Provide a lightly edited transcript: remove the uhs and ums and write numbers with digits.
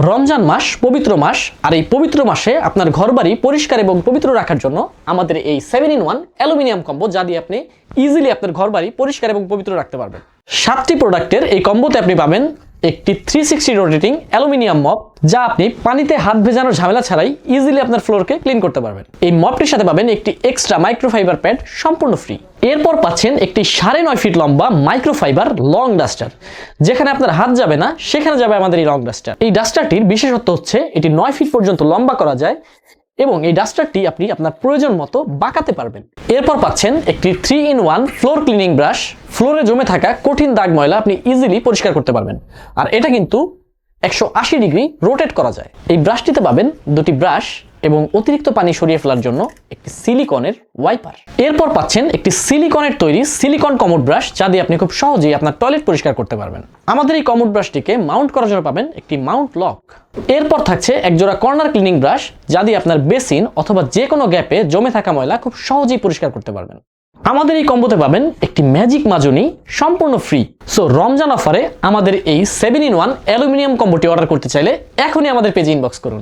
রমজান মাস পবিত্র মাস, আর এই পবিত্র মাসে আপনার ঘরবাড়ি পরিষ্কার এবং পবিত্র রাখার জন্য আমাদের এই 7-in-1 অ্যালুমিনিয়াম কম্বো, যা দিয়ে আপনি ইজিলি আপনার ঘরবাড়ি পরিষ্কার এবং পবিত্র রাখতে পারবেন। 7টি প্রোডাক্টের এই কম্বোতে আপনি পাবেন একটি 360 রোটেটিং অ্যালুমিনিয়াম মপ, যা আপনি পানিতে হাত ভেজানোর ঝামেলা ছাড়াই ইজিলি আপনার ফ্লোরকে ক্লিন করতে পারবেন। এই মপটির সাথে পাবেন একটি এক্সট্রা মাইক্রোফাইবার প্যাড সম্পূর্ণ ফ্রি। এরপর পাচ্ছেন একটি 9.5 ফিট লম্বা মাইক্রোফাইবার লং ডাস্টার, যেখানে আপনার হাত যাবে না সেখানে যাবে আমাদের এই লং ডাস্টার। এই ডাস্টারটির বিশেষত্ব হচ্ছে এটি 9 ফিট পর্যন্ত লম্বা করা যায় এবং এই ডাস্টারটি আপনি আপনার প্রয়োজন মতো বাঁকাতে পারবেন। এরপর পাচ্ছেন একটি 3-in-1 ফ্লোর ক্লিনিং ব্রাশ। ফ্লোরে জমে থাকা কঠিন দাগ ময়লা আপনি ইজিলি পরিষ্কার করতে পারবেন, আর এটা কিন্তু 180 ডিগ্রি রোটেট করা যায়। এই ব্রাশটিতে পাবেন দুটি ব্রাশ এবং অতিরিক্ত পানি সরিয়ে ফেলার জন্য একটি সিলিকনের ওয়াইপার। এরপর পাচ্ছেন একটি সিলিকনের তৈরি সিলিকন কমোড ব্রাশ, যা দিয়ে আপনি খুব সহজেই আপনার টয়লেট পরিষ্কার করতে পারবেন। আমাদের এই কমোড ব্রাশটিকে মাউন্ট করার জন্য পাবেন একটি মাউন্ট লক। এরপর থাকছে একজোড়া কর্নার ক্লিনিং ব্রাশ, যা দিয়ে আপনার বেসিন অথবা যে কোনো গ্যাপে জমে থাকা ময়লা খুব সহজেই পরিষ্কার করতে পারবেন। আমাদের এই কম্বোতে পাবেন একটি ম্যাজিক মাজনি সম্পূর্ণ ফ্রি। সো রমজান অফারে আমাদের এই 7-in-1 অ্যালুমিনিয়াম কম্বোটি অর্ডার করতে চাইলে এখনই আমাদের পেজে ইনবক্স করুন।